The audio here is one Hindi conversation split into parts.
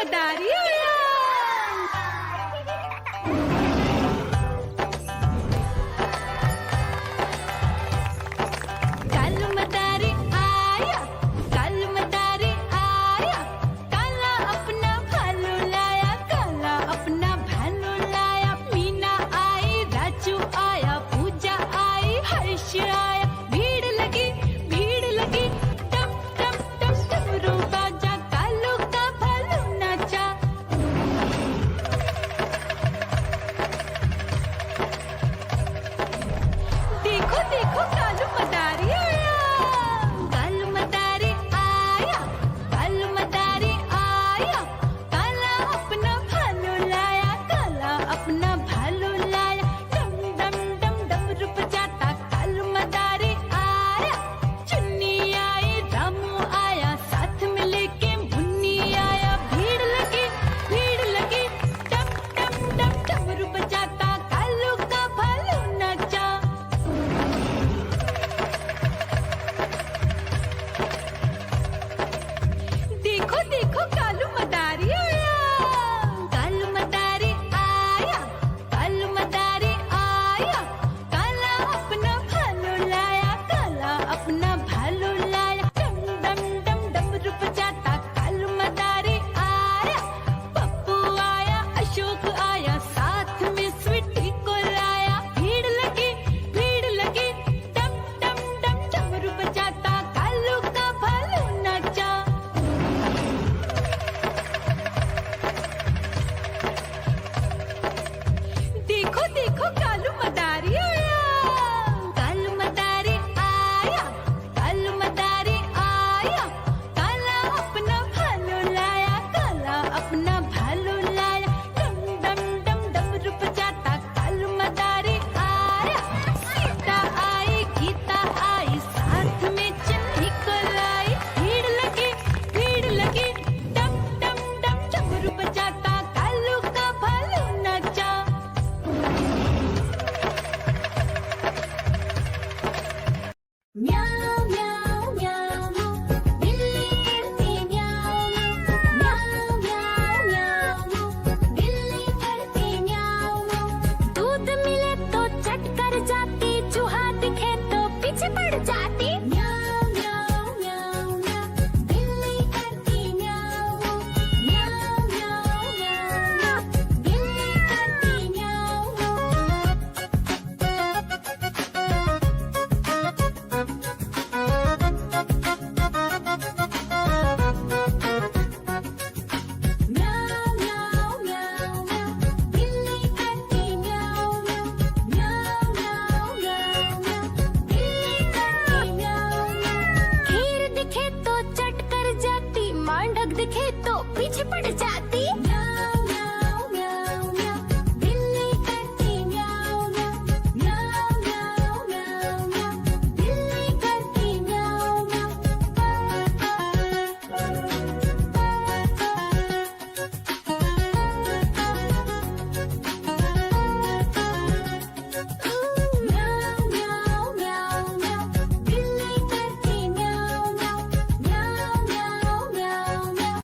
मदारी आया। कालू मदारी आया, कालू मदारी आया, काला अपना भालू लाया, काला अपना भालू लाया। मीना आई, राजू आया, पूजा आई, हर्ष आया। भीड़ लगी, टम टम टम डमरू बाजा, कालू का भालू नाचा। देखो देखो कालू मदारी आया, कालू मदारी आया, कालू मदारी आया, काला अपना भालू लाया, काला अपना भालू लाया। डम डम डम डमरू बजाता कालू मदारी आया। चुन्नी आई, रामू आया, साथ में लेके मुन्नी आया। भीड़ लगी, टम टम टम डमरू बजाता कालू का भालू नाचा। देखो देखो कालू मदारी आया, कालू मदारी आया, कालू मदारी आया, काला अपना भालू लाया, काला अपना भालू लाया। डम डम डम डमरू बजाता कालू मदारी आया। पप्पू आया, अशोक आया, साथ में स्वीटी को लाया। भीड़ लगी, टम टम टम डमरू बजाता कालू का भालू नाचा। देखो देखो कालू मदारी आया, कालू मदारी आया, कालू मदारी आया, काला अपना भालू लाया, काला अपना भालू लाया। डम डम डम डमरू बजाता कालू मदारी आया। सीता आई, गीता आई, साथ में चन्नी को लाई। भीड़ लगी, टम टम टम डमरू बजाता कालू का भालू नाचा। म्याऊ म्याऊ म्याऊ, बिल्ली करती म्याऊ म्याऊ, म्याऊ म्याऊ, बिल्ली करती म्याऊ। दूध मिले तो चट कर जाती, चूहा दिखे तो पीछे पड़ जाती। म्याऊ म्याऊ म्याऊ म्याऊ, बिल्ली करती म्याऊ म्याऊ म्याऊ म्याऊ, बिल्ली करती म्याऊ। म्याऊ म्याऊ म्याऊ म्याऊ, बिल्ली करती म्याऊ म्याऊ म्याऊ म्याऊ म्याऊ, बिल्ली करती म्याऊ म्याऊ। खीर दिखे तो चट कर जाती, मांडक दिखे तो पीछे पड़ जाती। म्याऊ म्याऊ म्याऊ म्याऊ, बिल्ली करती म्याऊ म्याऊ म्याऊ म्याऊ म्याऊ म्याऊ, बिल्ली करती म्याऊ म्याऊ म्याऊ म्याऊ म्याऊ, बिल्ली करती म्याऊ म्याऊ म्याऊ म्याऊ म्याऊ म्याऊ।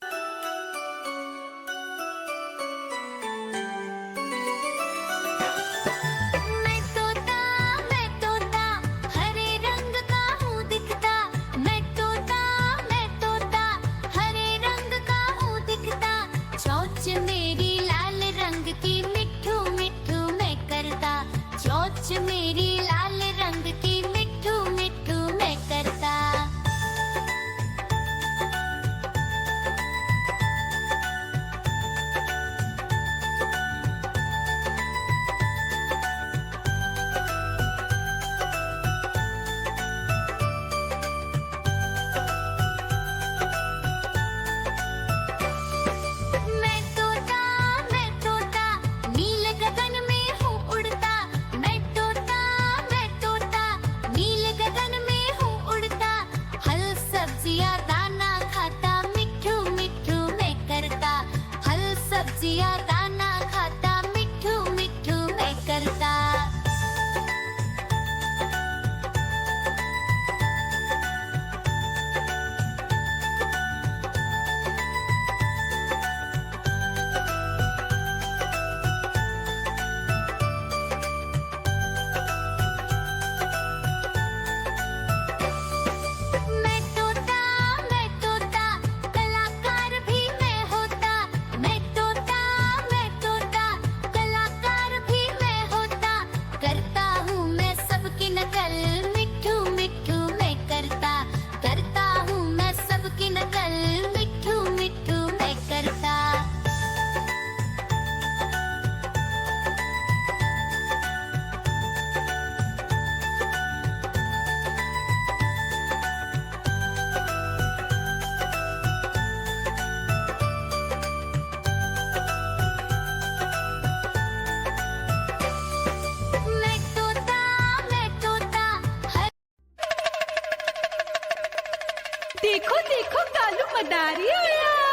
देखो देखो कालू मदारी आया।